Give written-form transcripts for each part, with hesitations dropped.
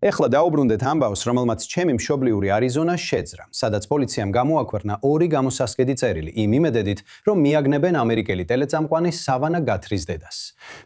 ეხლა დაუბრუნდეთ ამბავს, რომელმაც ჩემი მშობლიური არიზონა შეძრა, სადაც პოლიციამ გამოაქვეყნა 2 გამოსასყიდი წერილი იმ იმედებით, რომ მიაგნებენ ამერიკელი ტელეწამყვანი სავანა გათრის დედას.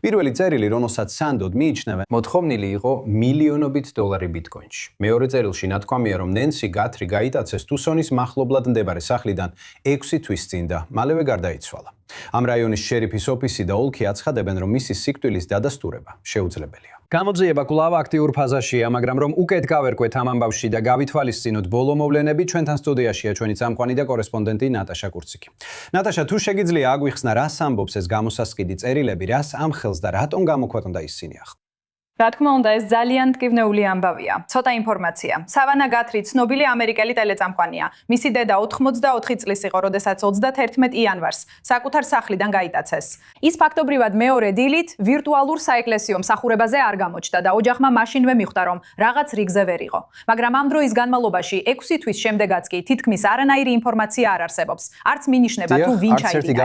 პირველი წერილი, რომელსაც სანდოდ მიიჩნევენ, მოთხოვნილი იყო მილიონობით დოლარი ბიტკოინში. მეორე წერილში ნათქვამია, რომ ნენსი გათრი გაიტაცეს ტუსონის მახლობლად მდებარე სახლიდან 6 თვის წინ და მალევე გარდაიცვალა. ამ რაიონის შერიფის ოფისი და ოლქი აცხადებენ, რომ მისი სიკვდილის დადასტურება შეუძლებელია. გამოძიება კვლავ აქტიურ ფაზაშია, მაგრამ რომ უკეთ გავერკვეთ ამ ამბავში და გავითვალისწინოთ ბოლო მოვლენები, ჩვენთან სტუდიაშია ჩვენი წამყვანი და კორესპონდენტი ნატაშა კურციკი. ნატაშა, თუ შეგიძლია აგვიხსნა, რას ამბობს ეს გამოსასყიდი წერილები, რას ამხელს და რატომ გამოქვეყნდა ისინი ახლა? რა თქმა უნდა, ეს ძალიან ტკივნეული ამბავია. ცოტა ინფორმაცია. სავანა გათრი ცნობილი ამერიკელი ტელეწამყვანია. მისი დედა 84 წლის იყო, როდესაც 31 იანვარს საკუთარ სახლიდან გაიტაცეს. ის ფაქტობრივად მეორე დილით ვირტუალურ საეკლესიო მსახურებაზე არ გამოჩნდა და ოჯახმა მაშინვე მიხვდა, რომ რაღაც რიგზე ვერ იყო. მაგრამ ამ დროის განმავლობაში 6 თვის შემდეგაც კი თითქმის არანაირი ინფორმაცია არ არსებობს. არც მინიშნება თუ ვინ ჩაიგდა.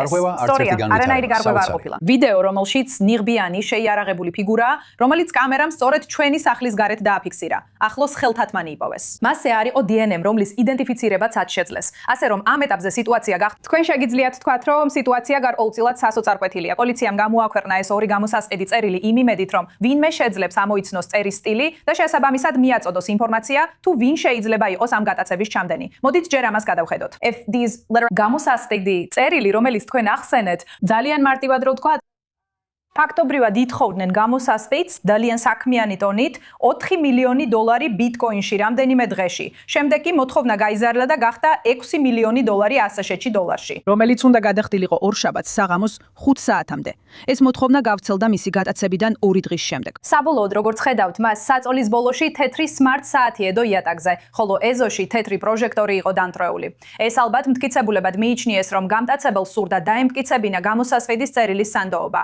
არანაირი გარღვევა არ ყოფილა. ვიდეო, რომელშიც ნიღბიანი შეიარაღებული ფიგურაა, რომელიც კამერამ სწორედ ჩვენი სახლის გარეთ დააფიქსირა. ახლოს ხელთათმანი იპოვეს. მასზე არ იყო DNM, რომლის იდენტიფიცირებაც ათ შეძლეს. ასე რომ ამ ეტაპზე სიტუაცია თქვენ შეგიძლიათ თქვათ, რომ სიტუაცია გარკვეულწილად სასოწარკვეთილია. პოლიციამ გამოაქვეყნა ეს 2 გამოსასყიდი წერილი იმ იმედით, რომ ვინმე შეძლებს ამოიცნოს წერის სტილი და შესაბამისად მიაწოდოს ინფორმაცია, თუ ვინ შეიძლება იყოს ამ გატაცების ჩამდენი. მოდით ჯერ ამას გადავხედოთ. გამოსასყიდი წერილი, რომელიც თქვენ ახსენეთ, ძალიან მარტივად რო ვთქვათ, ფაქტობრივად ითხოვდნენ გამოსასყიდს ძალიან საქმიანი ტონით 4 მილიონი დოლარი ბიტკოინში რამდენიმე დღეში. შემდეგ კი მოთხოვნა გაიზარდა და გახდა 6 მილიონი დოლარი ასაშეთში დოლარში, რომელიც უნდა გადახდილიყო ორშაბათს საღამოს 5 საათამდე. ეს მოთხოვნა გავრცელდა მისი გატაცებიდან 2 დღის შემდეგ. საბოლოოდ, როგორც ხედავთ, მას საწოლის ბოლოში თეთრი smart საათი ედო იატაკზე, ხოლო ეზოში თეთრი პროჟექტორი იყო დამტრეული. ეს ალბათ მტკიცებულებად მიიჩნიეს, რომ გამტაცებელს სურდა დაემტკიცებინა გამოსასყიდის წერილის სანდოობა.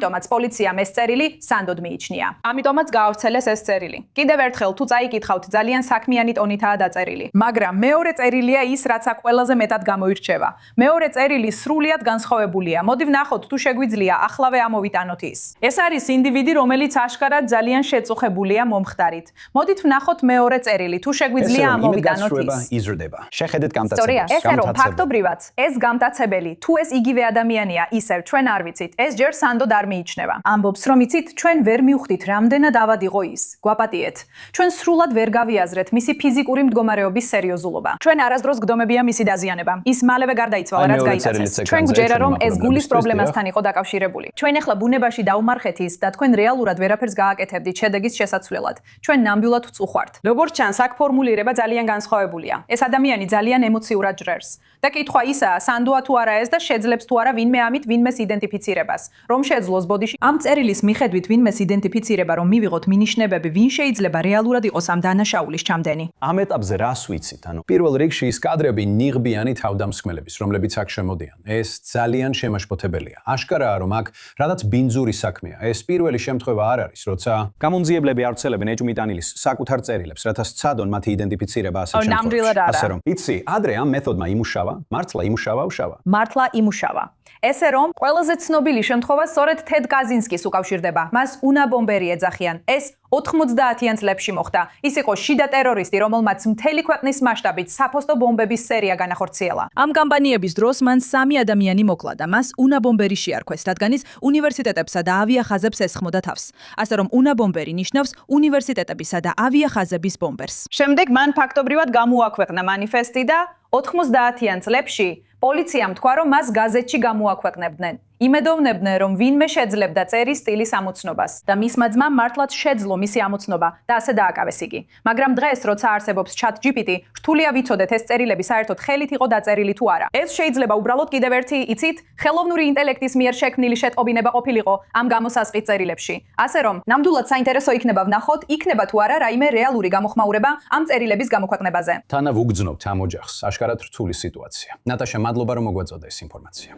ამიტომაც პოლიციამ ეს წერილი სანდოდ მიიჩნია. ამიტომაც გაავრცელეს ეს წერილი. კიდევ ერთხელ, თუ წაიკითხავთ, ძალიან საქმიანი ტონითაა დაწერილი. მაგრამ მეორე წერილია ის, რაც აქ ყველაზე მეტად გამოირჩევა. მეორე წერილი სრულიად განსხვავებულია. მოდი ვნახოთ, თუ შეგვიძლია ახლავე ამოვიტანოთ ის. ეს არის ინდივიდი, რომელიც აშკარად ძალიან შეწუხებულია მომხდარით. მოდით ვნახოთ მეორე წერილი, თუ შეგვიძლია ამოვიტანოთ ის. იზრდება. შეხედეთ გამტაცებელს. ესე რომ ფაქტობრივად ეს გამტაცებელი, თუ ეს იგივე ადამიანია, ისევ ჩვენ არ ვიცით. ეს ჯერ სანდოდ არ მიიჩნევა. ამბობს, რომ იცით, ჩვენ ვერ მივხვდით, რამდენად ავად იყო ის. გვაპატიეთ. ჩვენ სრულად ვერ გავიაზრეთ მისი ფიზიკური მდგომარეობის სერიოზულობა. ჩვენ არასდროს გდომებია მისი დაზიანება. ის მალევე გარდაიცვალა, რაც გაიტაცეს. ჩვენ გვჯერა, რომ ეს გულის პრობლემასთან იყო დაკავშირებული. ჩვენ ახლა ბუნებაში დავუმარხეთ ის და თქვენ რეალურად ვერაფერს გააკეთებდით შედეგის შესაცვლელად. ჩვენ ნამდვილად ვწუხვართ. როგორც ჩანს, აქ ფორმულირება ძალიან განსხვავებულია. ეს ადამიანი ძალიან ემოციურად ჟღერს. და კითხვა ისაა, სანდოა თუ არა ეს და შეძლებს თუ არა ვინმე ამით ვინმეს იდენტიფიცირებას. რომ შეძლოს ბოდიში ამ წერილის მიხედვით ვინმეს იდენტიფიცირება, რომ მივიღოთ მინიშნებები, ვინ შეიძლება რეალურად იყოს ამ დანაშაულის ჩამდენი. ამ ეტაპზე რას ვიცით? პირველ რიგში ის კადრები ნიღბიანი თავდამსხმელების, რომლებიც აქ შემოდიან. ეს ძალიან შემაშფოთებელია. აშკარაა, რომ აქ რაღაც ბინძური საქმეა. ეს პირველი შემთხვევა არ არის, როცა გამომძიებლები ავრცელებენ ეჭვმიტანილის საკუთარ წერილებს, რათა სცადონ მათი იდენტიფიცირება ასე შემთხვევაში. ასე რომ, იცი, ადრე ამ მეთოდმა იმუშავა, მართლა იმუშავა. მართლა იმუშავა. ესე რომ, ყველაზე ცნობილი შემთხვევა სწორედ თედ კაზინსკის უკავშირდება. მას უნაბომბერი ეძახიან. ეს 90-იან წლებში მოხდა. ის იყო შიდა ტერორისტი, რომელმაც მთელი ქვეყნის მასშტაბით საფოსტო ბომბების სერია განახორციელა. ამ კამპანიების დროს მან 3 ადამიანი მოკლა და მას უნაბომბერი შეარქვეს, რადგან ის უნივერსიტეტებსა და ავიახაზებს ესხმოდა თავს. ასე რომ, უნაბომბერი ნიშნავს უნივერსიტეტებისა და ავიახაზების ბომბერს. შემდეგ მან ფაქტობრივად გამოაქვეყნა მანიფესტი და 90-იან წლებში პოლიციამ თქვა, რომ მას გაზეთში გამოაქვეყნებდნენ. იმედოვნებდნენ, რომ ვინმე შეძლებდა წერის სტილის ამოცნობას და მისმა ძმამ მართლაც შეძლო მისი ამოცნობა და ასე დააკავეს იგი. მაგრამ დღეს, როცა არსებობს ChatGPT, რთულია ვიცოდეთ ეს წერილები საერთოდ ხელით იყო დაწერილი თუ არა. ეს შეიძლება უბრალოდ კიდევ ერთი, იცით, ხელოვნური ინტელექტის მიერ შექმნილი შეტყობინება ყოფილიყო ამ გამოსასყიდ წერილებში. ასე რომ, ნამდვილად საინტერესო იქნება ვნახოთ, იქნება თუ არა რაიმე რეალური გამოხმაურება ამ წერილების გამოქვეყნებაზე. თანავ უგრძნობთ ამ ოჯახს, აშკარად რთული სიტუაცია. ნატაშა, მადლობა რომ მოგვაწოდა ეს ინფორმაცია.